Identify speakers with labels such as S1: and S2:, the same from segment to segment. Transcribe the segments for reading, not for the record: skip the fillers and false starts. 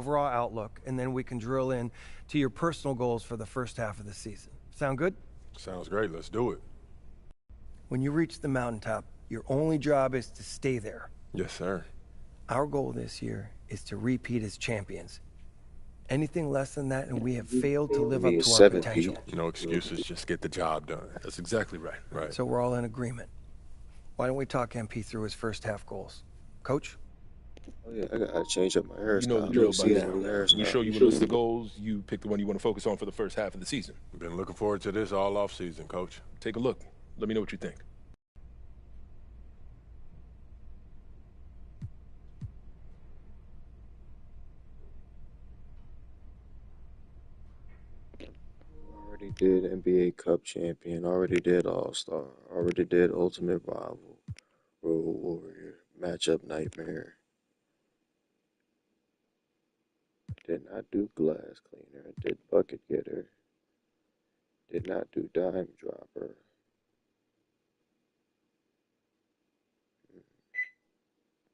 S1: overall outlook, and then we can drill in to your personal goals for the first half of the season. Sound good?
S2: Sounds great. Let's do it.
S1: When you reach the mountaintop, your only job is to stay there.
S2: Yes, sir.
S1: Our goal this year is to repeat as champions. Anything less than that, and we have failed to live up to our potential.
S2: No excuses, just get the job done.
S3: That's exactly right.
S2: Right.
S1: So we're all in agreement. Why don't we talk MP through his first half goals? Coach?
S4: Oh yeah, I gotta change up my hairstyle.
S3: You know the drill by now. We show you a list of goals, you pick the one you want to focus on for the first half of the season.
S2: Been looking forward to this all off season, Coach.
S3: Take a look. Let me know what you think.
S4: Already did NBA Cup champion, already did All-Star, already did Ultimate Rival, Road Warrior, Matchup Nightmare. Did not do Glass Cleaner, did Bucket Getter, did not do Dime Dropper.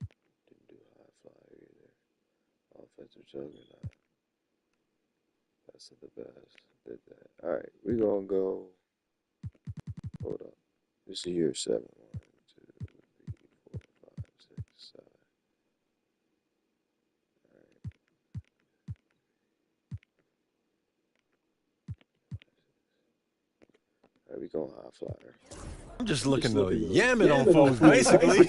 S4: Didn't do High Flyer either. Offensive Juggernaut. Best of the best. Did that. Alright, we're gonna go. Hold up. This is year 7. 1, 2, 3, 4, 5, 6, 7. Alright, we going High Flyer.
S2: I'm just looking to yam it on folks, basically.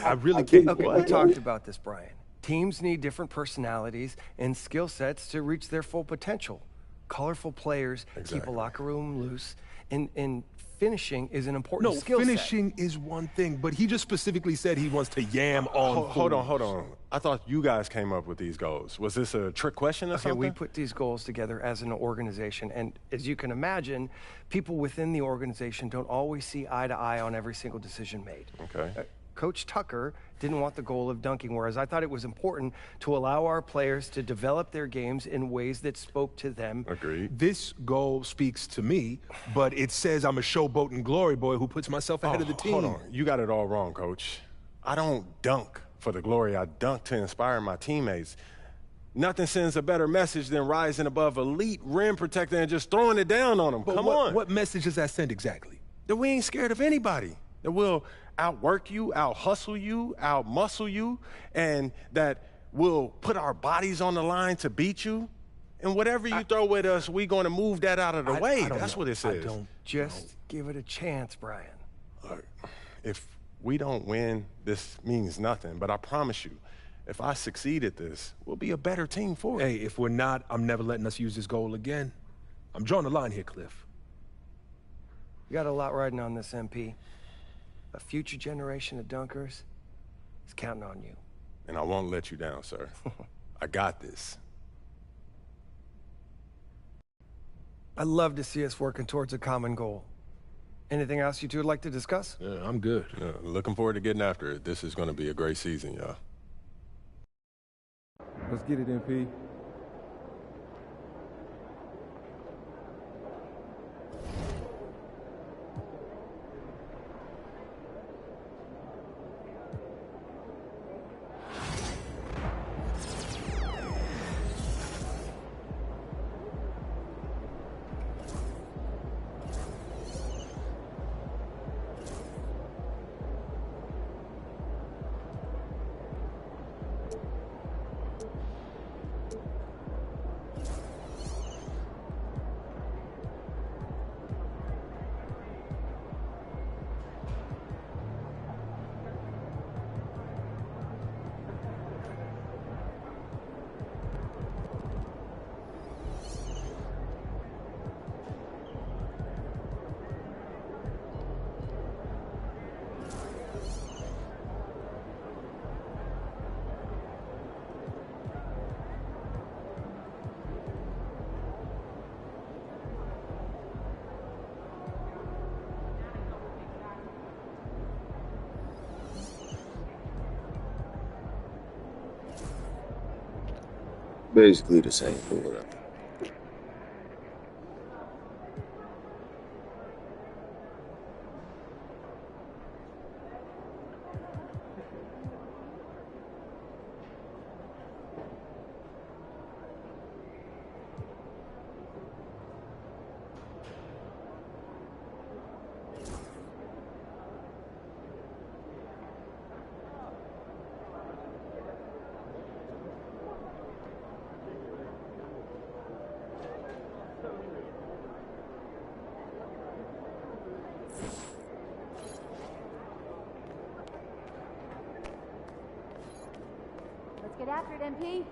S3: I really can't.
S1: Okay, we talked about this, Brian. Teams need different personalities and skill sets to reach their full potential. Colorful players keep a locker room loose, and finishing is an important skill set.
S3: No, finishing is one thing, but he just specifically said he wants to yam on
S2: Hold on. I thought you guys came up with these goals. Was this a trick question or something?
S1: We put these goals together as an organization, and as you can imagine, people within the organization don't always see eye to eye on every single decision made.
S2: Okay.
S1: Coach Tucker didn't want the goal of dunking, whereas I thought it was important to allow our players to develop their games in ways that spoke to them.
S2: Agreed.
S3: This goal speaks to me, but it says I'm a showboating glory boy who puts myself ahead of the team.
S2: Hold on. You got it all wrong, Coach. I don't dunk for the glory. I dunk to inspire my teammates. Nothing sends a better message than rising above elite rim protector and just throwing it down on them.
S3: But
S2: Come on.
S3: What message does that send exactly?
S2: That we ain't scared of anybody. That we'll outwork you, out-hustle you, out-muscle you, and that we'll put our bodies on the line to beat you. And whatever you throw at us, we're going to move that out of the way. That's what it says.
S1: Just give it a chance, Brian.
S2: Look, if we don't win, this means nothing. But I promise you, if I succeed at this, we'll be a better team for it.
S3: Hey, if we're not, I'm never letting us use this goal again. I'm drawing the line here, Cliff.
S1: You got a lot riding on this, MP. A future generation of dunkers is counting on you.
S2: And I won't let you down, sir. I got this.
S1: I'd love to see us working towards a common goal. Anything else you two would like to discuss?
S3: Yeah, I'm good.
S2: Yeah, looking forward to getting after it. This is going to be a great season, y'all.
S5: Let's get it, MP.
S4: Basically the same, but whatever.
S5: after it, MP.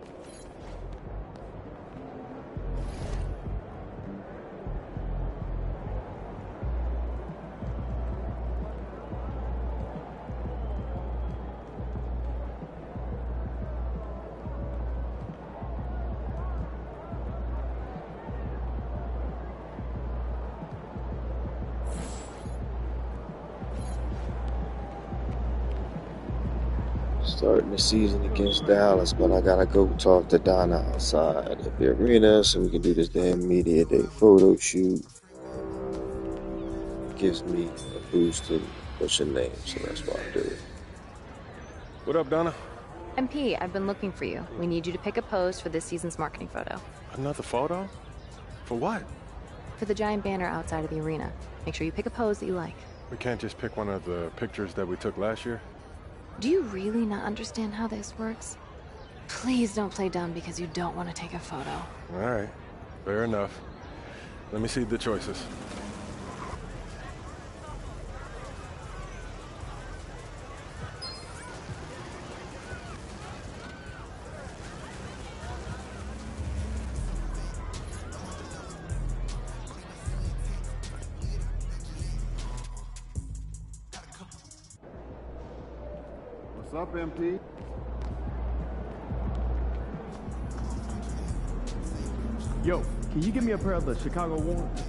S4: Starting the season against Dallas, but I gotta go talk to Donna outside of the arena so we can do this damn media day photo shoot. Gives me a boost to what's your name, so that's why I do it.
S2: What up, Donna?
S5: MP, I've been looking for you. We need you to pick a pose for this season's marketing photo.
S2: Another photo? For what?
S5: For the giant banner outside of the arena. Make sure you pick a pose that you like.
S2: We can't just pick one of the pictures that we took last year?
S5: Do you really not understand how this works? Please don't play dumb because you don't want to take a photo.
S2: All right, fair enough. Let me see the choices.
S6: What's up, MP?
S7: Yo, can you give me a pair of the Chicago ones?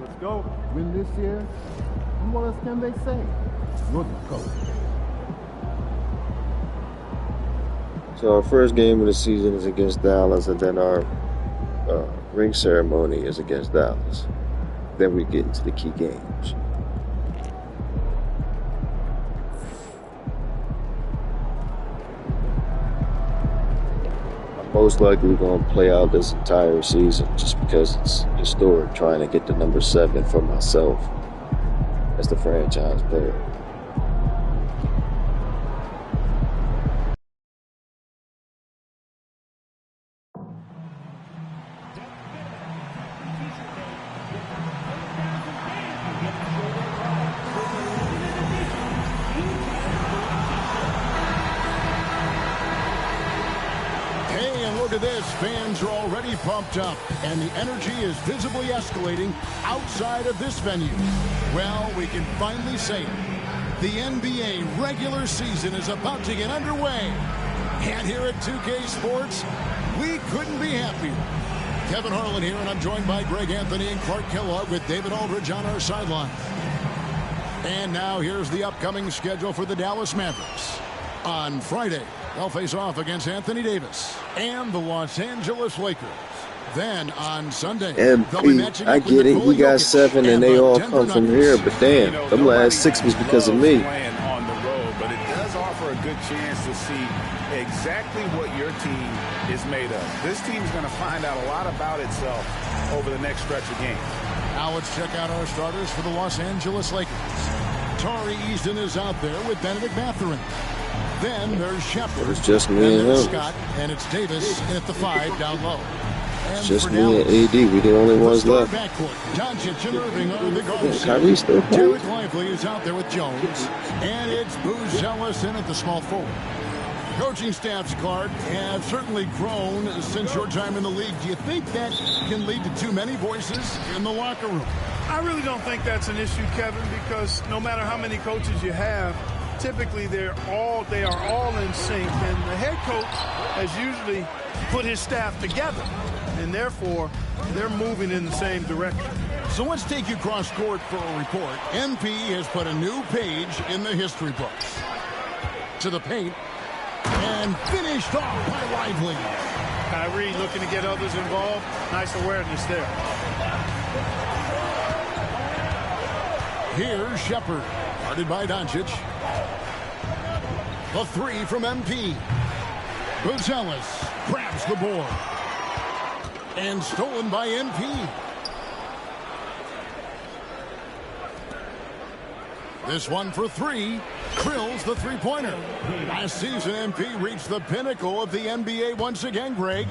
S6: Let's go. Win this year? And what else can they say? You're the coach.
S4: So our first game of the season is against Dallas, and then our ring ceremony is against Dallas. Then we get into the key games. Most likely going to play out this entire season just because it's historic trying to get to number 7 for myself as the franchise player.
S8: Look at this. Fans are already pumped up, and the energy is visibly escalating outside of this venue. Well, we can finally say it. The NBA regular season is about to get underway. And here at 2K Sports, we couldn't be happier. Kevin Harlan here, and I'm joined by Greg Anthony and Clark Kellogg with David Aldridge on our sideline. And now here's the upcoming schedule for the Dallas Mavericks. On Friday, they'll face off against Anthony Davis and the Los Angeles Lakers. Then on Sunday, they'll be matching
S4: I
S8: up
S4: get
S8: with
S4: it.
S8: Nikola
S4: You got
S8: Jokic
S4: 7 and they
S8: the
S4: all
S8: Denver
S4: come from
S8: Nuggets.
S4: here, but damn, them last 6 was because of me.
S9: Playing on the road, but it does offer a good chance to see exactly what your team is made of. This team's going to find out a lot about itself over the next stretch of games.
S8: Now let's check out our starters for the Los Angeles Lakers. Tari Easton is out there with Benedict Mathurin. Then there's Shepard.
S4: It's just me and
S8: there's
S4: him.
S8: Scott, and it's Davis in at the 5 down low. And
S4: It's just
S8: for
S4: me and
S8: Dallas,
S4: AD. We the only ones
S8: the
S4: left.
S8: backcourt, Doncic and Irving are the guards.
S4: Yeah, Kyrie still playing.
S8: Derek Lively is out there with Jones. And it's Booz Ellis in at the small forward. Coaching staffs, Clark, have certainly grown since your time in the league. Do you think that can lead to too many voices in the locker room?
S10: I really don't think that's an issue, Kevin, because no matter how many coaches you have, typically they are all in sync, and the head coach has usually put his staff together, and therefore they're moving in the same direction.
S8: So let's take you cross court for a report. MP has put a new page in the history books. To the paint, and finished off by Lively.
S10: Kyrie looking to get others involved. Nice awareness there.
S8: Here's Shepard, guarded by Doncic. The 3 from MP. Booz Ellis grabs the board. And stolen by MP. This one for three. Drills the three-pointer. Last season, MP reached the pinnacle of the NBA once again, Greg,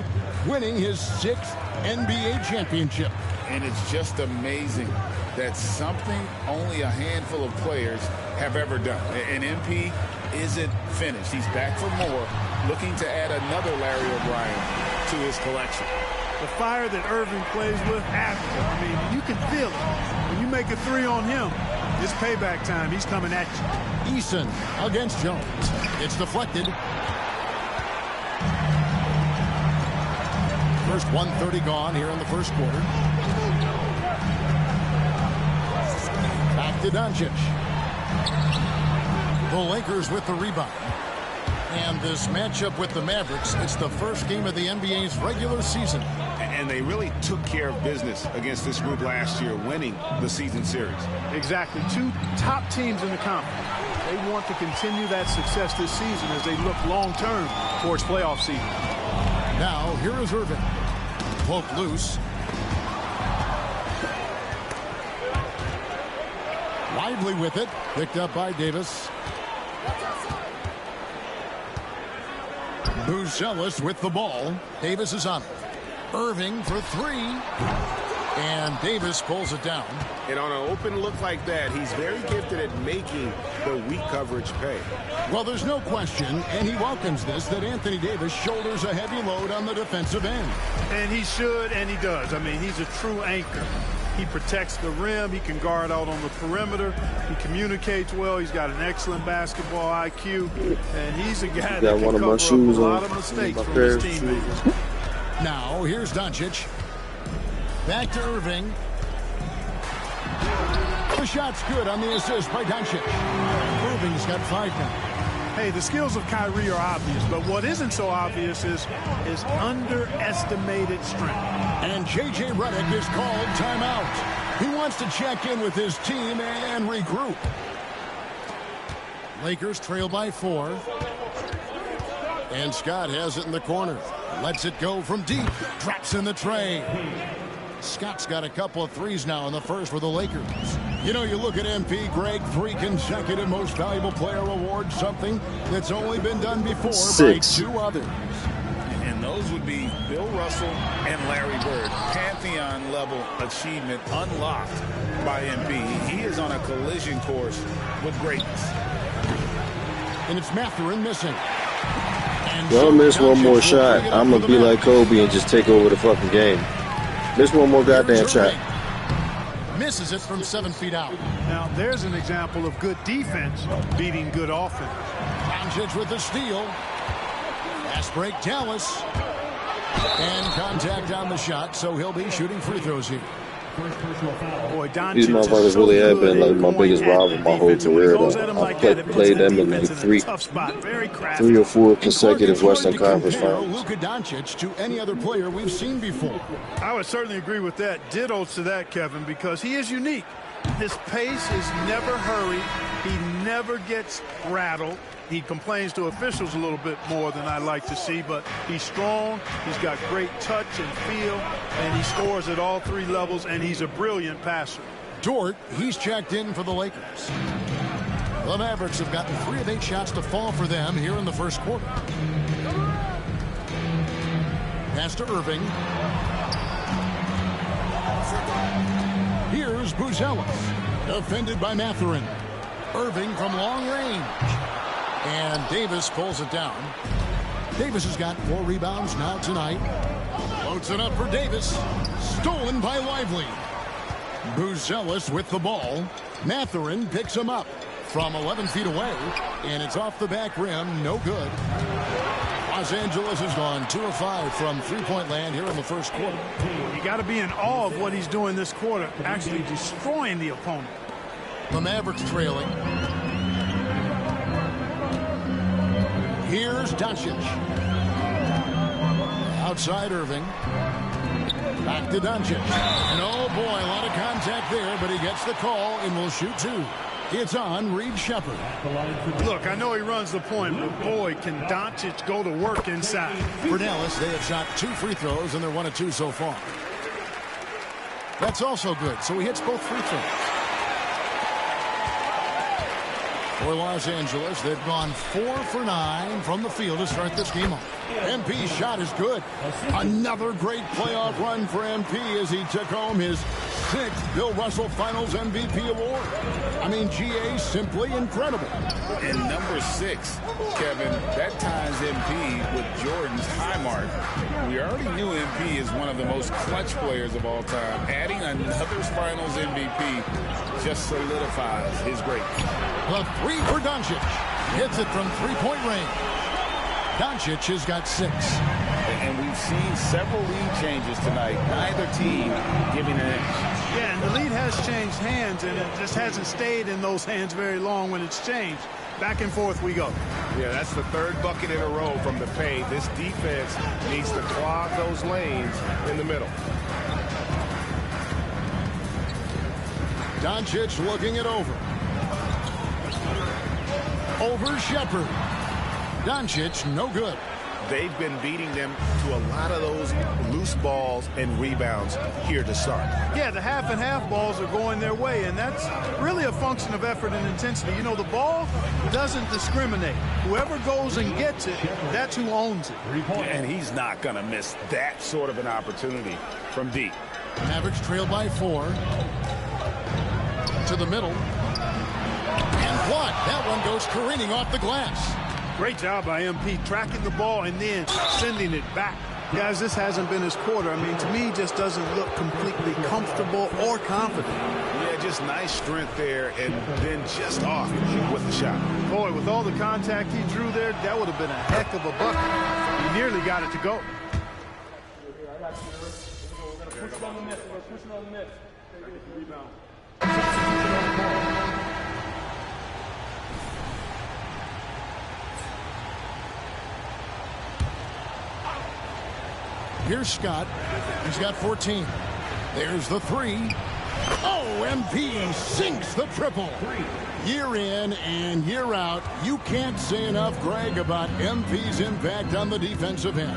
S8: winning his 6th NBA championship.
S9: And it's just amazing that something only a handful of players have ever done. And MP isn't finished. He's back for more, looking to add another Larry O'Brien to his collection.
S10: The fire that Irving plays with after, I mean, you can feel it. When you make a three on him, it's payback time. He's coming at you.
S8: Eason against Jones. It's deflected. First 1:30 gone here in the first quarter. Back to Doncic. The Lakers with the rebound. And this matchup with the Mavericks, it's the first game of the NBA's regular season.
S9: And they really took care of business against this group last year, winning the season series.
S10: Exactly. 2 top teams in the conference. They want to continue that success this season as they look long-term towards playoff season.
S8: Now, here is Irving. Poked loose. Lively with it. Picked up by Davis. Buzelis with the ball. Davis is on it. Irving for three. And Davis pulls it down.
S2: And on an open look like that, he's very gifted at making the weak coverage pay.
S8: Well, there's no question, and he welcomes this, that Anthony Davis shoulders a heavy load on the defensive end.
S10: And he should, and he does. I mean, he's a true anchor. He protects the rim. He can guard out on the perimeter. He communicates well. He's got an excellent basketball IQ. And he's a guy that can cover up a lot of mistakes from his teammates.
S8: Now, here's Doncic. Back to Irving. The shot's good on the assist by Doncic. Irving's got 5 now.
S10: Hey, the skills of Kyrie are obvious, but what isn't so obvious is his underestimated strength.
S8: And J.J. Redick is called timeout. He wants to check in with his team and regroup. Lakers trail by 4. And Scott has it in the corner. Lets it go from deep. Drops in the tray. Scott's got a couple of threes now in the first for the Lakers. You know, you look at MP, Greg, 3 consecutive most valuable player awards, something that's only been done before
S4: 6
S8: by 2 others.
S9: And those would be Bill Russell and Larry Bird. Pantheon-level achievement unlocked by MP. He is on a collision course with greatness.
S8: And it's Mathurin missing.
S4: Don't miss one more shot. I'm going to be like Kobe and just take over the fucking game. Miss one more goddamn shot.
S8: Misses it from 7 feet out.
S10: Now, there's an example of good defense beating good offense.
S8: Doncic with the steal. Fast break, Dallas. And contact on the shot, so he'll be shooting free throws here.
S10: Boy,
S4: these motherfuckers really have been like my biggest rival my whole career. Though. I've played them in like 3 or 4 consecutive Western Conference finals.
S8: Luka Doncic to any other player we've seen before.
S10: I would certainly agree with that. Ditto to that, Kevin, because he is unique. His pace is never hurried. He never gets rattled. He complains to officials a little bit more than I like to see, but he's strong, he's got great touch and feel, and he scores at all 3 levels, and he's a brilliant passer.
S8: Dort, he's checked in for the Lakers. The Mavericks have gotten 3 of 8 shots to fall for them here in the first quarter. Pass to Irving. Here's Buzelis, defended by Mathurin. Irving from long range. And Davis pulls it down. Davis has got 4 rebounds now tonight. Floats it up for Davis. Stolen by Lively. Buzelis with the ball. Mathurin picks him up from 11 feet away. And it's off the back rim. No good. Los Angeles has gone 2 of 5 from 3-point land here in the first quarter.
S10: You got to be in awe of what he's doing this quarter, actually destroying the opponent.
S8: The Mavericks trailing. Here's Doncic. Outside Irving. Back to Doncic. And oh boy, a lot of contact there, but he gets the call and will shoot 2. It's on Reed Shepherd.
S10: Look, I know he runs the point, but boy, can Doncic go to work inside.
S8: For Dallas, they have shot 2 free throws, and they're 1 of 2 so far. That's also good, so he hits both free throws. For Los Angeles, they've gone 4 for 9 from the field to start this game off. MP's shot is good. Another great playoff run for MP as he took home his 6th Bill Russell Finals MVP award. I mean, GA, simply incredible.
S9: And number 6, Kevin, that ties MP with Jordan's high mark. We already knew MP is one of the most clutch players of all time. Adding another Finals MVP just solidifies his greatness.
S8: The 3 for Doncic. Hits it from three-point range. Doncic has got 6.
S9: And we've seen several lead changes tonight. Neither team giving an inch.
S10: Yeah, and the lead has changed hands, and it just hasn't stayed in those hands very long when it's changed. Back and forth we go.
S3: Yeah, that's the 3rd bucket in a row from the paint. This defense needs to clog those lanes in the middle.
S8: Doncic looking it over. Over Shepherd. Doncic, no good.
S3: They've been beating them to a lot of those loose balls and rebounds here to start.
S10: Yeah, the half and half balls are going their way, and that's really a function of effort and intensity. You know, the ball doesn't discriminate. Whoever goes and gets it, that's who owns it.
S9: And he's not going to miss that sort of an opportunity from deep.
S8: Mavericks trail by 4. To the middle. And what? That one goes careening off the glass.
S10: Great job by MP tracking the ball and then sending it back. Guys, this hasn't been his quarter. I mean, to me, just doesn't look completely comfortable or confident.
S3: Yeah, just nice strength there and then just off with the shot.
S10: Boy, with all the contact he drew there, that would have been a heck of a bucket. He nearly got it to go.
S8: Here's Scott. He's got 14. There's the 3. Oh, MP sinks the triple. Year in and year out, you can't say enough, Greg, about MP's impact on the defensive end.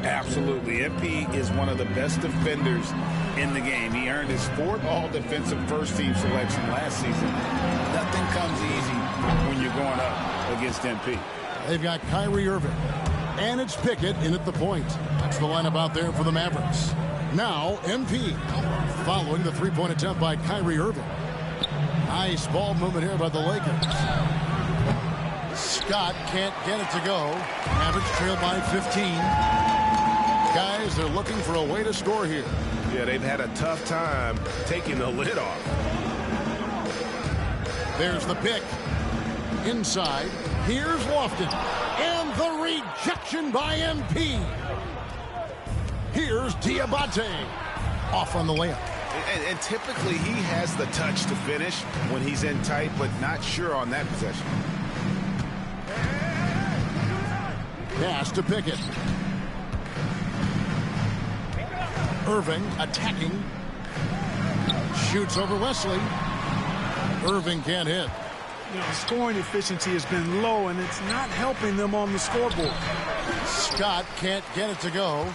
S9: Absolutely. MP is one of the best defenders in the game. He earned his 4th all-defensive first-team selection last season. Nothing comes easy when you're going up against MP.
S8: They've got Kyrie Irving. And it's Pickett in at the point. That's the lineup out there for the Mavericks. Now, MP following the 3-point attempt by Kyrie Irving. Nice ball movement here by the Lakers. Scott can't get it to go. Mavericks trail by 15. Guys, they're looking for a way to score here.
S3: Yeah, they've had a tough time taking the lid off.
S8: There's the pick. Inside. Here's Lofton. And the rejection by MP. Here's Diabate. Off on the layup.
S3: And typically he has the touch to finish when he's in tight, but not sure on that possession.
S8: Pass to Pickett. Irving attacking. Shoots over Wesley. Irving can't hit.
S10: You know, scoring efficiency has been low, and it's not helping them on the scoreboard.
S8: Scott can't get it to go.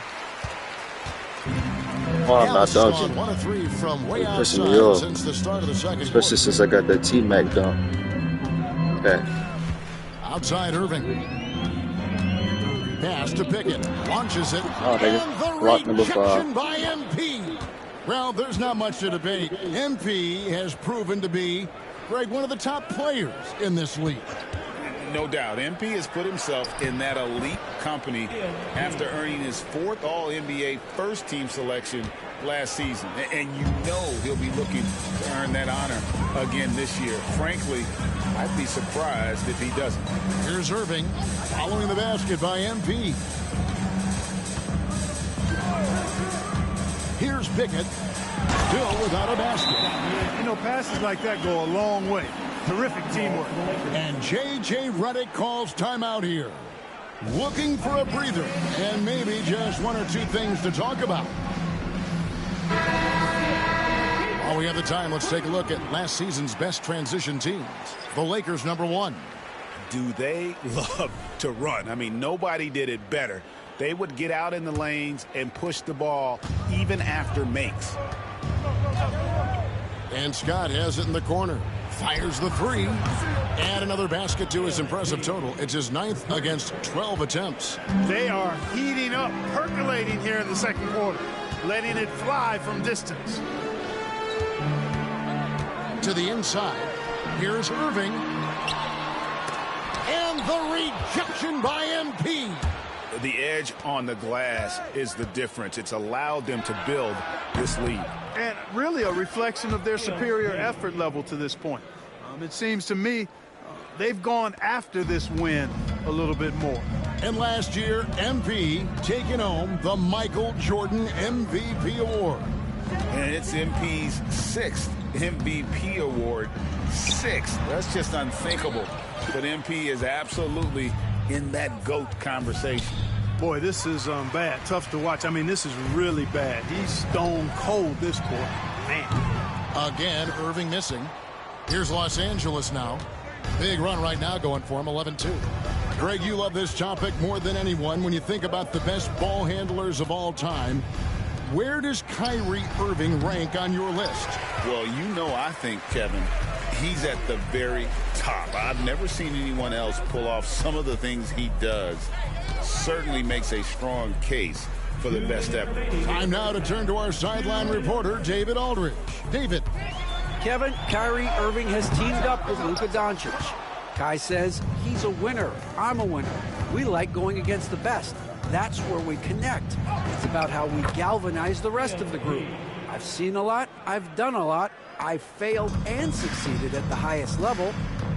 S4: Oh, I'm not dodging.
S8: 1 of 3 from way
S4: Pissing
S8: outside
S4: me off.
S8: since the start of the second
S4: Especially
S8: quarter.
S4: since I got that T-Mac dunk. Okay.
S8: Outside Irving. Pass to Pickett. Launches it.
S4: Oh,
S8: and the
S4: block number 5.
S8: rejection by MP. Well, there's not much to debate. MP has proven to be, Greg, one of the top players in this league.
S9: No doubt. MP has put himself in that elite company after earning his 4th All-NBA first-team selection last season. And you know he'll be looking to earn that honor again this year. Frankly, I'd be surprised if he doesn't.
S8: Here's Irving following the basket by MP. Here's Pickett, still without a basket.
S10: You know, passes like that go a long way. Terrific teamwork.
S8: And J.J. Redick calls timeout here. Looking for a breather and maybe just 1 or 2 things to talk about. Oh, we have have the time, let's take a look at last season's best transition teams. The Lakers, #1.
S9: Do they love to run? I mean, nobody did it better. They would get out in the lanes and push the ball even after makes.
S8: And Scott has it in the corner. Fires the 3. Add another basket to his impressive total. It's his 9th against 12 attempts.
S10: They are heating up, percolating here in the second quarter, letting it fly from distance.
S8: To the inside. Here's Irving. And the rejection by MP.
S9: The edge on the glass is the difference. It's allowed them to build this lead.
S10: And really a reflection of their superior effort level to this point. It seems to me they've gone after this win a little bit more.
S8: And last year, MP taking home the Michael Jordan MVP award.
S9: And it's MP's 6th MVP award. 6th. That's just unthinkable. But MP is absolutely in that GOAT conversation.
S10: Boy, this is bad. Tough to watch. I mean, this is really bad. He's stone cold this quarter. Man.
S8: Again, Irving missing. Here's Los Angeles now. Big run right now going for him, 11-2. Greg, you love this topic more than anyone. When you think about the best ball handlers of all time, where does Kyrie Irving rank on your list?
S9: Well, you know, I think, Kevin, he's at the very top. I've never seen anyone else pull off some of the things he does. Certainly makes a strong case for the best ever.
S8: Time now to turn to our sideline reporter, David Aldridge. David.
S11: Kevin, Kyrie Irving has teamed up with Luka Doncic. Kai says he's a winner. I'm a winner. We like going against the best. That's where we connect. It's about how we galvanize the rest of the group. I've seen a lot. I've done a lot. I failed and succeeded at the highest level,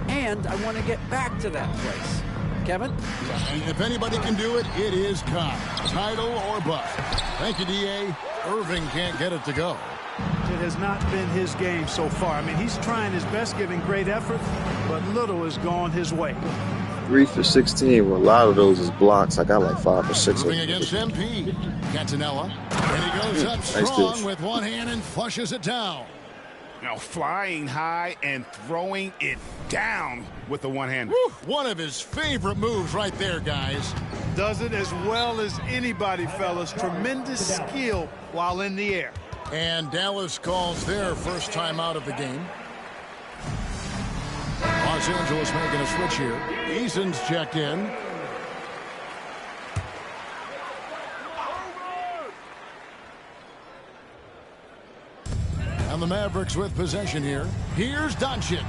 S11: and I want to get back to that place. Kevin?
S8: And if anybody can do it, it is Kai. Title or bust. Thank you, D.A. Irving can't get it to go.
S10: It has not been his game so far. I mean, he's trying his best, giving great effort, but little has gone his way.
S4: 3 for 16. Well, a lot of those is blocks. I got like 5 or 6.
S8: Moving against MP. Cantanella. And he goes up strong with one hand and flushes it down.
S9: Now flying high and throwing it down with the one hand.
S8: One of his favorite moves right there, guys.
S10: Does it as well as anybody, fellas. Tremendous skill while in the air.
S8: And Dallas calls their first time out of the game. Los Angeles making a switch here. Eason's checked in. And the Mavericks with possession here. Here's Doncic.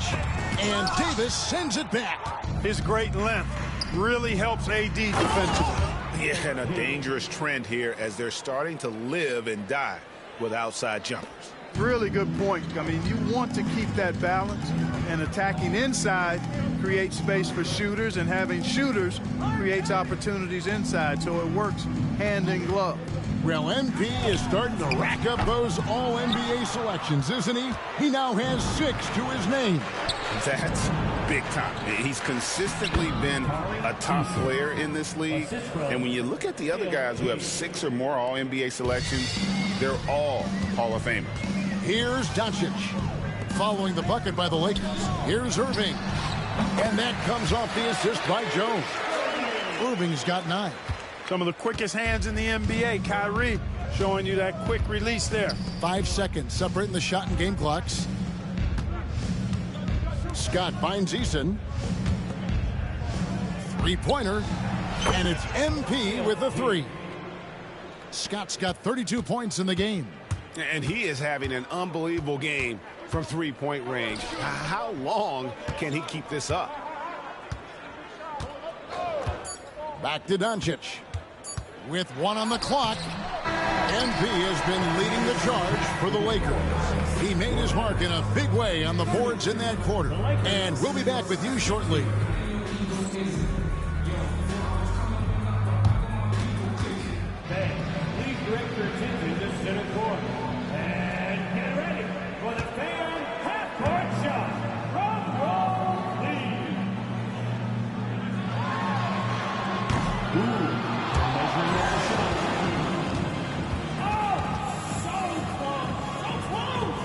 S8: And Davis sends it back.
S10: His great length really helps AD defensively.
S9: Yeah, and a dangerous trend here as they're starting to live and die with outside jumpers.
S10: Really good point. I mean, you want to keep that balance, and attacking inside creates space for shooters, and having shooters creates opportunities inside, so it works hand in glove.
S8: Well, MP is starting to rack up those all-NBA selections, isn't he? He now has 6 to his name.
S9: That's big time. He's consistently been a top player in this league. And when you look at the other guys who have 6 or more all-NBA selections, they're all Hall of Famers.
S8: Here's Doncic. Following the bucket by the Lakers. Here's Irving. And that comes off the assist by Jones. Irving's got 9.
S10: Some of the quickest hands in the NBA. Kyrie showing you that quick release there.
S8: 5 seconds separating the shot and game clocks. Scott finds Eason. 3-pointer. And it's MP with the 3. Scott's got 32 points in the game.
S3: And he is having an unbelievable game from three-point range. How long can he keep this up?
S8: Back to Doncic. With 1 on the clock, MP has been leading the charge for the Lakers. He made his mark in a big way on the boards in that quarter. And we'll be back with you shortly.
S12: Please direct your attention to center court. And get ready for the fan half-court shot. Drum roll, please. Measuring the shot. Oh, so close, so close.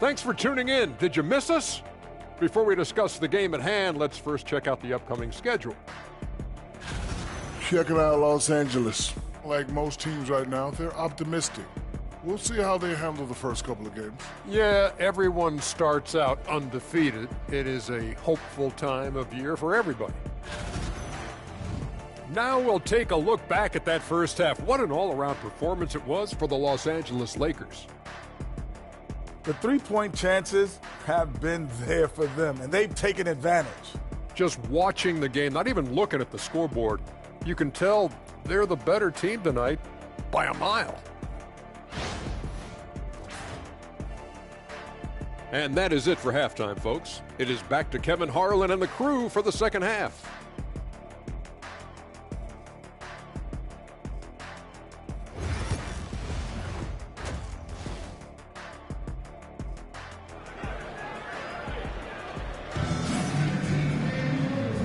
S13: Thanks for tuning in. Did you miss us? Before we discuss the game at hand, let's first check out the upcoming schedule.
S14: Checking out Los Angeles. Like most teams right now, they're optimistic. We'll see how they handle the first couple of games.
S13: Yeah, everyone starts out undefeated. It is a hopeful time of year for everybody. Now we'll take a look back at that first half. What an all-around performance it was for the Los Angeles Lakers.
S15: The three-point chances have been there for them, and they've taken advantage.
S13: Just watching the game, not even looking at the scoreboard, you can tell they're the better team tonight by a mile. And that is it for halftime, folks. It is back to Kevin Harlan and the crew for the second half.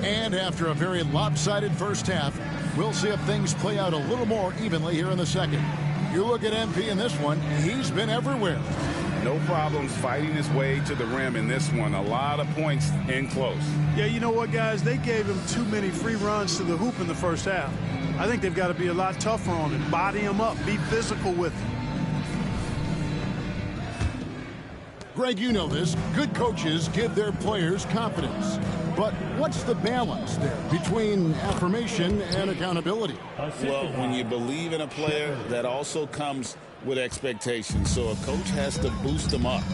S8: And after a very lopsided first half, we'll see if things play out a little more evenly here in the second. You look at MP in this one, he's been everywhere.
S9: No problems fighting his way to the rim in this one. A lot of points in close.
S10: Yeah, you know what, guys? They gave him too many free runs to the hoop in the first half. I think they've got to be a lot tougher on him. Body him up. Be physical with him.
S8: Greg, you know this. Good coaches give their players confidence. But what's the balance there between affirmation and accountability?
S9: Well, when you believe in a player, that also comes with expectations. So a coach has to boost them up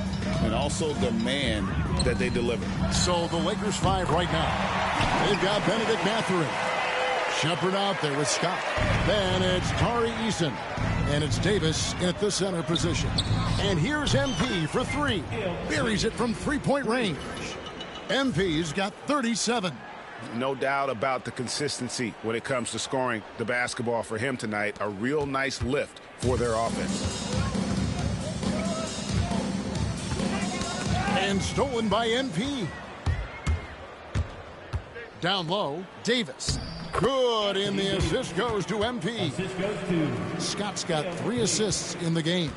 S9: and also demand that they deliver.
S8: So the Lakers 5 right now. They've got Benedict Mathurin. Shepard out there with Scott. Then it's Tari Eason. And it's Davis at the center position. And here's MP for three. Buries it from three-point range. MP's got 37.
S3: No doubt about the consistency when it comes to scoring the basketball for him tonight. A real nice lift for their offense.
S8: And stolen by MP. Down low, Davis. Good, and the assist goes to MP.
S12: Assist goes to
S8: Scott's got 3 assists in the game.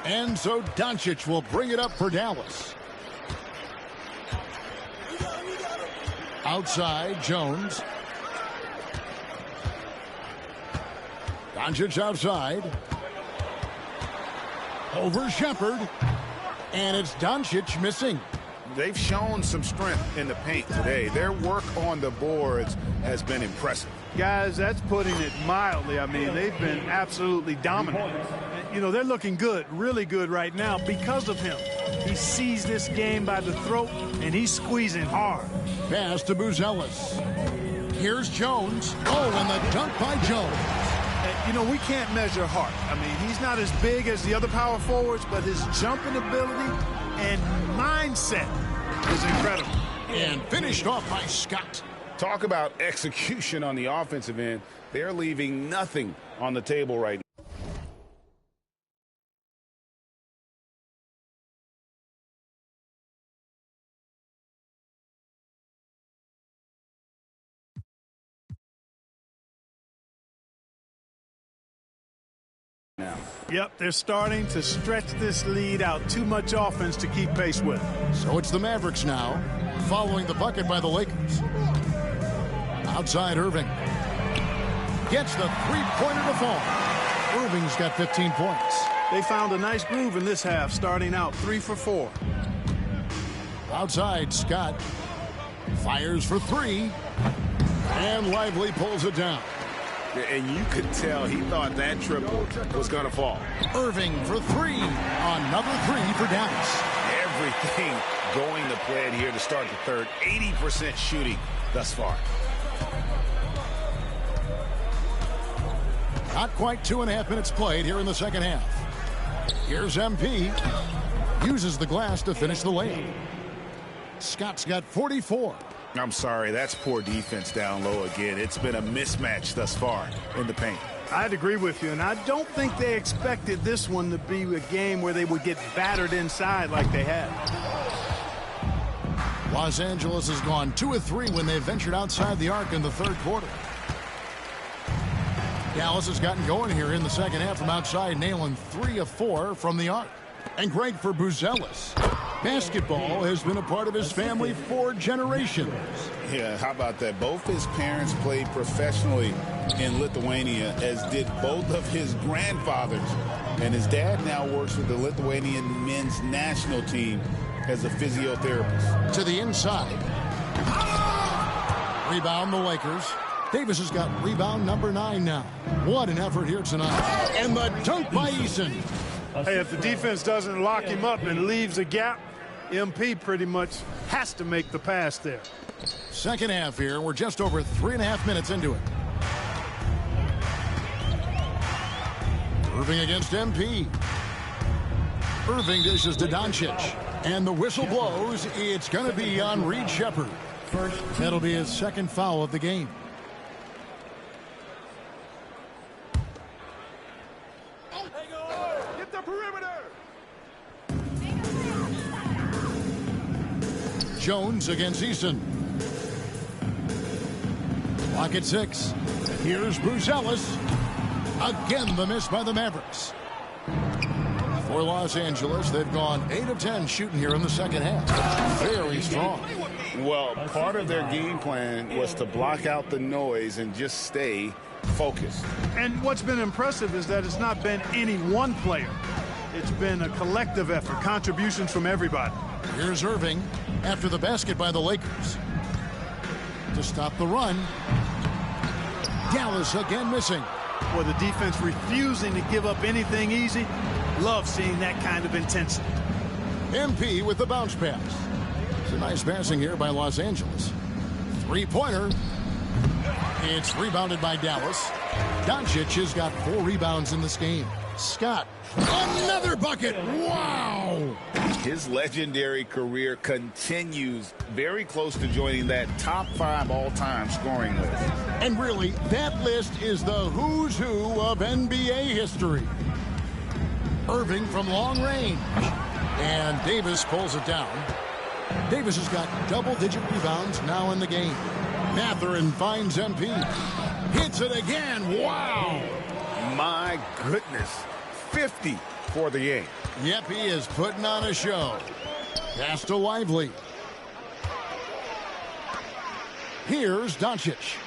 S8: And so Doncic will bring it up for Dallas. Outside, Jones. Doncic outside. Over Shepard. And it's Doncic missing.
S3: They've shown some strength in the paint today. Their work on the boards has been impressive.
S10: Guys, that's putting it mildly. I mean, they've been absolutely dominant. You know, they're looking good, really good right now because of him. He sees this game by the throat, and he's squeezing hard.
S8: Pass to Buzelis. Here's Jones. Oh, and the dunk by Jones.
S10: You know, we can't measure Hart. I mean, he's not as big as the other power forwards, but his jumping ability and mindset is incredible.
S8: And finished off by Scott.
S3: Talk about execution on the offensive end. They're leaving nothing on the table right now.
S10: Yep, they're starting to stretch this lead out. Too much offense to keep pace with.
S8: So it's the Mavericks now, following the bucket by the Lakers. Outside Irving. Gets the three-pointer to fall. Irving's got 15 points.
S10: They found a nice groove in this half, starting out 3 for 4.
S8: Outside, Scott fires for 3. And Lively pulls it down.
S3: And you could tell he thought that triple was going to fall.
S8: Irving for 3. Another 3 for Dallas.
S3: Everything going to plan here to start the third. 80% shooting thus far.
S8: Not quite 2.5 minutes played here in the second half. Here's MP. Uses the glass to finish the layup. Scott's got 44.
S3: I'm sorry, that's poor defense down low again. It's been a mismatch thus far in the paint.
S10: I'd agree with you, and I don't think they expected this one to be a game where they would get battered inside like they had.
S8: Los Angeles has gone 2 of 3 when they ventured outside the arc in the third quarter. Dallas has gotten going here in the second half from outside, nailing 3 of 4 from the arc. And great for Buzelis. Basketball has been a part of his family for generations.
S9: Yeah, how about that? Both his parents played professionally in Lithuania, as did both of his grandfathers. And his dad now works with the Lithuanian men's national team as a physiotherapist.
S8: To the inside. Rebound the Lakers. Davis has got rebound number 9 now. What an effort here tonight. And the dunk by Eason.
S10: Hey, if the defense doesn't lock him up and leaves a gap, MP pretty much has to make the pass there.
S8: Second half here. We're just over 3.5 minutes into it. Irving against MP. Irving dishes to Doncic. And the whistle blows. It's going to be on Reed Shepherd. That'll be his second foul of the game.
S12: Get the perimeter.
S8: Jones against Eason. Clock at 6. Here's Buzelis. Again, the miss by the Mavericks. For Los Angeles, they've gone 8 of 10 shooting here in the second half. Very strong.
S9: Well, part of their game plan was to block out the noise and just stay focused.
S10: And what's been impressive is that it's not been any one player. It's been a collective effort, contributions from everybody.
S8: Here's Irving after the basket by the Lakers. To stop the run. Dallas again missing.
S10: Well, the defense refusing to give up anything easy. Love seeing that kind of intensity.
S8: MP with the bounce pass. It's a nice passing here by Los Angeles. Three-pointer. It's rebounded by Dallas. Doncic has got 4 rebounds in this game. Scott, another bucket. Wow!
S9: His legendary career continues, very close to joining that top 5 all-time scoring list.
S8: And really, that list is the who's who of NBA history. Irving from long range. And Davis pulls it down. Davis has got double-digit rebounds now in the game. Mathurin finds MP. Hits it again. Wow!
S3: My goodness. 50 for the game.
S8: Yep, he is putting on a show. Pass to Lively. Here's Doncic.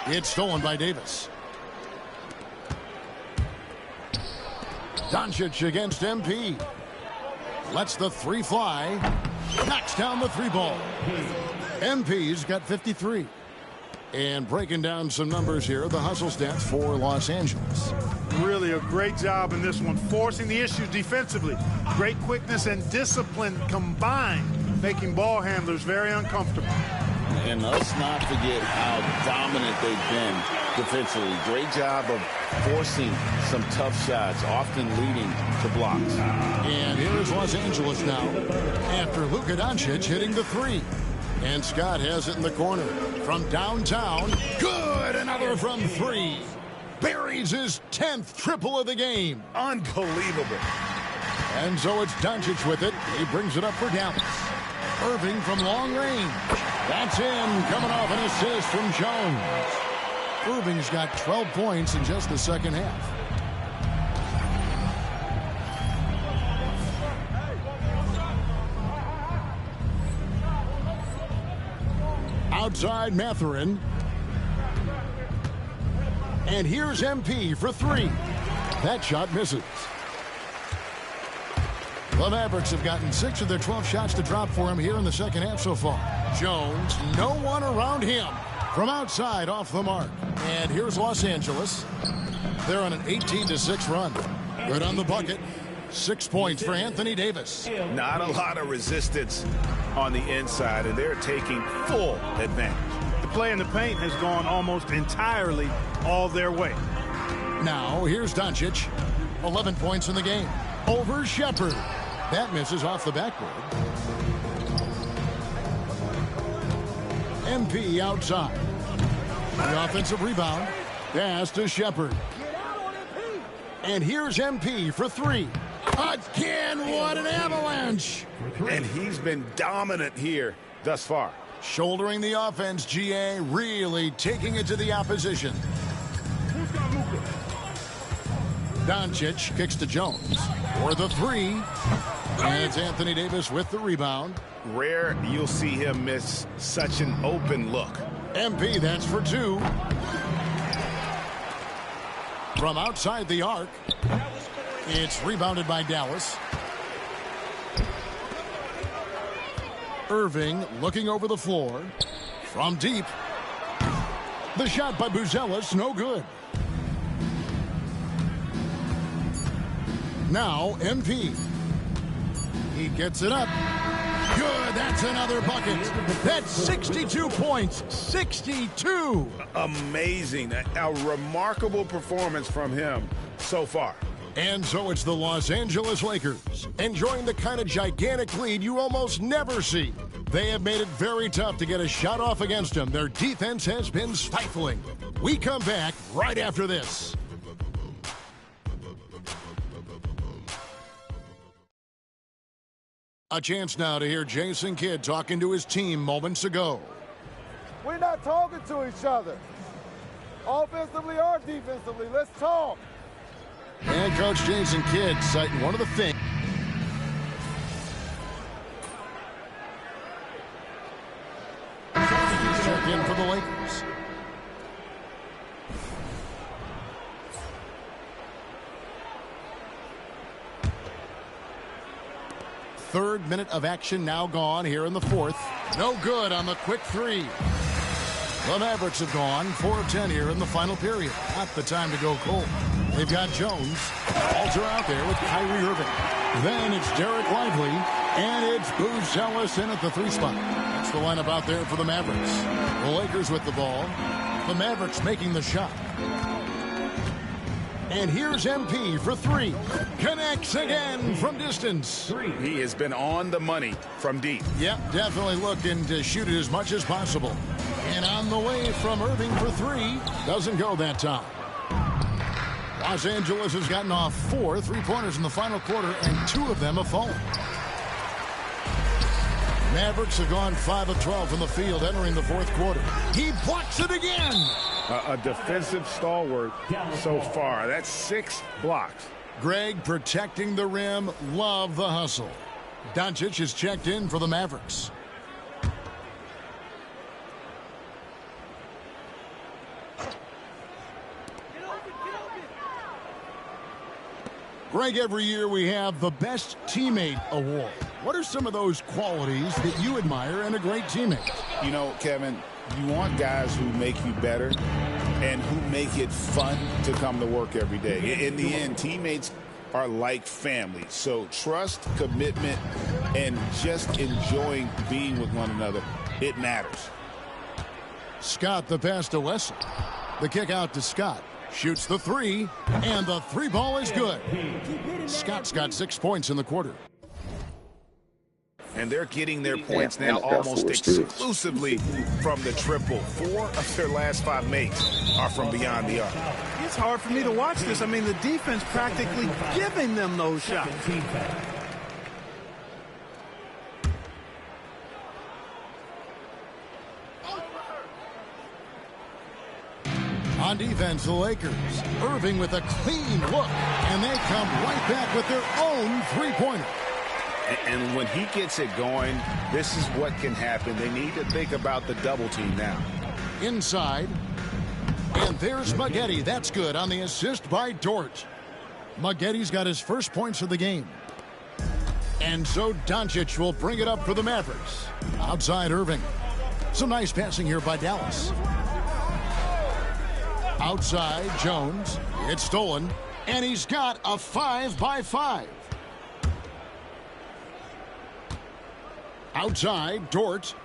S8: It's stolen by Davis. Doncic against MP. Lets the 3 fly. Knocks down the 3 ball. MP's got 53. And breaking down some numbers here, the hustle stats for Los Angeles.
S10: Really a great job in this one, forcing the issues defensively. Great quickness and discipline combined, making ball handlers very uncomfortable.
S9: And let's not forget how dominant they've been defensively. Great job of forcing some tough shots, often leading to blocks.
S8: And here is Los Angeles now after Luka Doncic hitting the 3. And Scott has it in the corner. From downtown, good! Another from 3. Buries his 10th triple of the game.
S3: Unbelievable.
S8: And so it's Doncic with it. He brings it up for Dallas. Irving from long range. That's in, coming off an assist from Jones. Irving's got 12 points in just the second half. Outside Mathurin. And here's MP for 3. That shot misses. The Mavericks have gotten 6 of their 12 shots to drop for him here in the second half so far. Jones, no one around him. From outside, off the mark. And here's Los Angeles. They're on an 18-6 run. Good on the bucket. 6 points for Anthony Davis.
S3: Not a lot of resistance on the inside, and they're taking full advantage.
S10: The play in the paint has gone almost entirely all their way.
S8: Now, here's Doncic. 11 points in the game. Over Shepherd. That misses off the backboard. MP outside. The offensive rebound. Pass to Shepherd. And here's MP for 3. Again, what an avalanche!
S3: And he's been dominant here thus far.
S8: Shouldering the offense, GA, really taking it to the opposition. Doncic kicks to Jones for the three. And it's Anthony Davis with the rebound.
S3: Rare you'll see him miss such an open look.
S8: MP, that's for two. From outside the arc, it's rebounded by Dallas. Irving looking over the floor. From deep. The shot by Buzelis, no good. Now MP. He gets it up. Good, that's another bucket. That's 62 points. 62.
S3: Amazing. A remarkable performance from him so far.
S8: And so it's the Los Angeles Lakers, enjoying the kind of gigantic lead you almost never see. They have made it very tough to get a shot off against them. Their defense has been stifling. We come back right after this. A chance now to hear Jason Kidd talking to his team moments ago.
S6: We're not talking to each other. Offensively or defensively, let's talk.
S8: And Coach Jason Kidd citing one of the things. Check in for the Lakers. Third minute of action now gone here in the fourth. No good on the quick three. The Mavericks have gone 4 of 10 here in the final period. Not the time to go cold. They've got Jones. Balls are out there with Kyrie Irving. Then it's Derek Lively. And it's Buzelis in at the three spot. That's the lineup out there for the Mavericks. The Lakers with the ball. The Mavericks making the shot. And here's MP for three. Connects again from distance.
S3: He has been on the money from deep.
S8: Yep, definitely looking to shoot it as much as possible. And on the way from Irving for three. Doesn't go that time. Los Angeles has gotten off 4 3-pointers in the final quarter, and 2 of them have fallen. Mavericks have gone 5 of 12 from the field entering the fourth quarter. He blocks it again.
S3: A defensive stalwart so far. That's 6 blocks.
S8: Greg protecting the rim. Love the hustle. Doncic is checked in for the Mavericks. Greg, every year we have the Best Teammate Award. What are some of those qualities that you admire in a great teammate?
S9: You know, Kevin, you want guys who make you better and who make it fun to come to work every day. In the end, teammates are like family. So trust, commitment, and just enjoying being with one another, it matters.
S8: Scott the pass to Wesley. The kick out to Scott. Shoots the three, and the three ball is good. Scott's got 6 points in the quarter.
S3: And they're getting their points now almost exclusively from the triple. 4 of their last 5 makes are from beyond the arc.
S10: It's hard for me to watch this. I mean, the defense practically giving them those shots.
S8: On defense, the Lakers. Irving with a clean look, and they come right back with their own three-pointer.
S3: And when he gets it going, this is what can happen. They need to think about the double team now.
S8: Inside. And there's Maggette. That's good on the assist by Dort. Maggetti's got his first points of the game. And so Doncic will bring it up for the Mavericks. Outside Irving. Some nice passing here by Dallas. Outside Jones. It's stolen. And he's got a 5-by-5. Outside, Dort.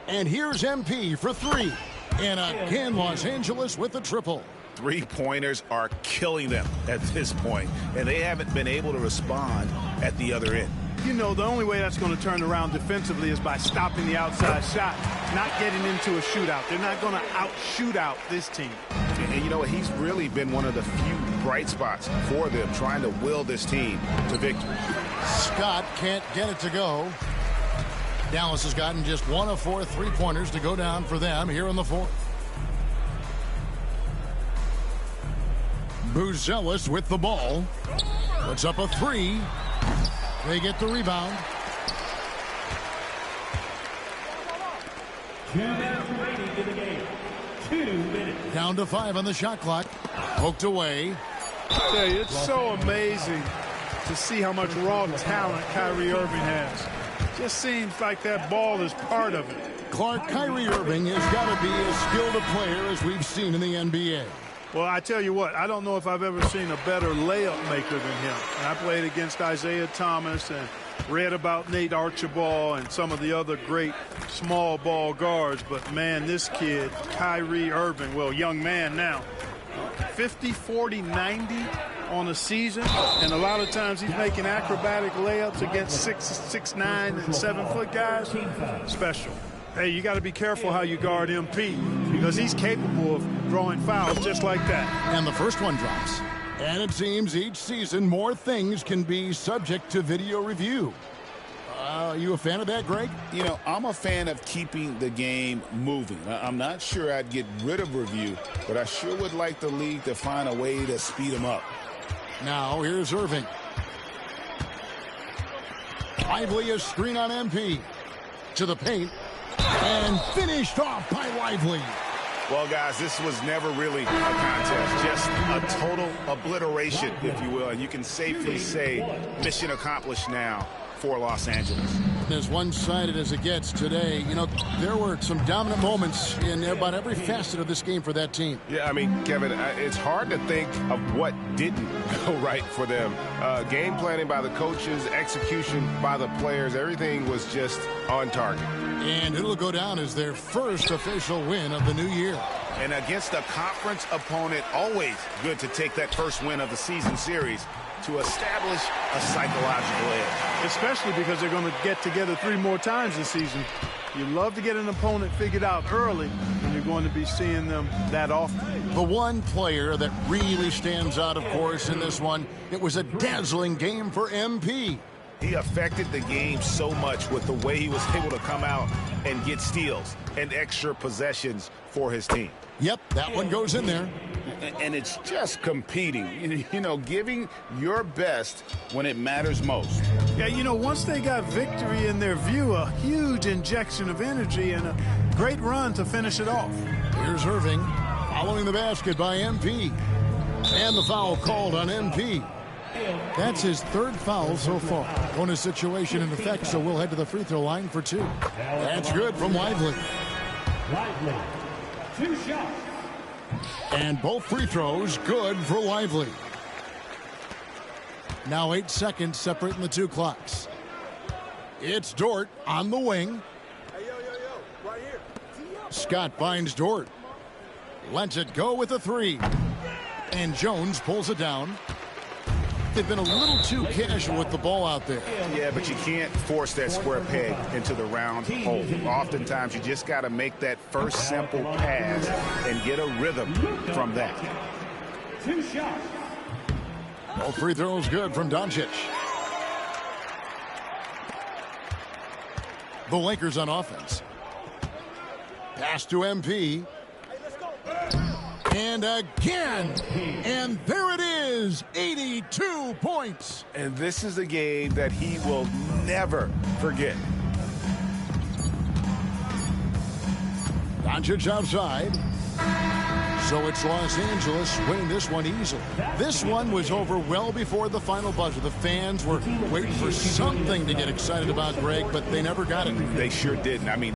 S8: And here's MP for three. And again, Los Angeles with the triple.
S3: Three-pointers are killing them at this point, and they haven't been able to respond at the other end.
S10: You know, the only way that's going to turn around defensively is by stopping the outside shot, not getting into a shootout. They're not going to out-shoot out this team.
S3: And you know what? He's really been one of the few bright spots for them, trying to will this team to victory.
S8: Scott can't get it to go. Dallas has gotten just 1 of 4 three-pointers to go down for them here in the fourth. Buzelis with the ball. Puts up a three. They get the rebound.
S12: 2 minutes remaining in the game. 2 minutes.
S8: Down to 5 on the shot clock. Poked away.
S10: I tell you, it's so amazing to see how much raw talent Kyrie Irving has. Just seems like that ball is part of it.
S8: Clark, Kyrie Irving has got to be as skilled a player as we've seen in the NBA.
S10: Well, I tell you what, I don't know if I've ever seen a better layup maker than him. And I played against Isaiah Thomas and read about Nate Archibald and some of the other great small ball guards. But, man, this kid, Kyrie Irving, well, young man now, 50, 40, 90 on a season. And a lot of times he's making acrobatic layups against 6'9", and 7-foot guys. Special. Hey, you got to be careful how you guard MP because he's capable of drawing fouls just like that.
S8: And the first one drops. And it seems each season more things can be subject to video review. You a fan of that, Greg?
S9: You know, I'm a fan of keeping the game moving. I'm not sure I'd get rid of review, but I sure would like the league to find a way to speed them up.
S8: Now, here's Irving. Lively a screen on MP. To the paint. And finished off by Lively.
S3: Well, guys, this was never really a contest, just a total obliteration, if you will. And you can safely say mission accomplished now for Los Angeles.
S8: As one-sided as it gets today, you know, there were some dominant moments in about every facet of this game for that team.
S3: Yeah, I mean, Kevin, it's hard to think of what didn't go right for them. Game planning by the coaches, execution by the players, everything was just on target.
S8: And it'll go down as their first official win of the new year.
S3: And against a conference opponent, always good to take that first win of the season series to establish a psychological edge.
S10: Especially because they're going to get together 3 more times this season. You love to get an opponent figured out early, and you're going to be seeing them that often.
S8: The one player that really stands out, of course, in this one, it was a dazzling game for MP.
S3: He affected the game so much with the way he was able to come out and get steals and extra possessions for his team.
S8: Yep, that one goes in there.
S3: And it's just competing, you know, giving your best when it matters most.
S10: Yeah, you know, once they got victory in their view, a huge injection of energy and a great run to finish it off.
S8: Here's Irving following the basket by MP. And the foul called on MP. That's his 3rd foul so far. Bonus situation in effect, so we'll head to the free throw line for 2. That's good from Lively.
S12: Lively. 2 shots.
S8: And both free throws good for Lively. Now 8 seconds separating the 2 clocks. It's Dort on the wing.
S6: Hey, yo, right here.
S8: Scott finds Dort. Lets it go with a 3. And Jones pulls it down. They've been a little too casual with the ball out there.
S3: Yeah, but you can't force that square peg into the round hole. Oftentimes, you just got to make that first simple pass and get a rhythm from that.
S12: 2 shots.
S8: Both free throws good from Doncic. The Lakers on offense. Pass to MP. And again. And there it is. 82 points.
S3: And this is a game that he will never forget.
S8: Doncic outside. So it's Los Angeles winning this one easily. This one was over well before the final buzzer. The fans were waiting for something to get excited about, Greg, but they never got it.
S3: They sure didn't. I mean,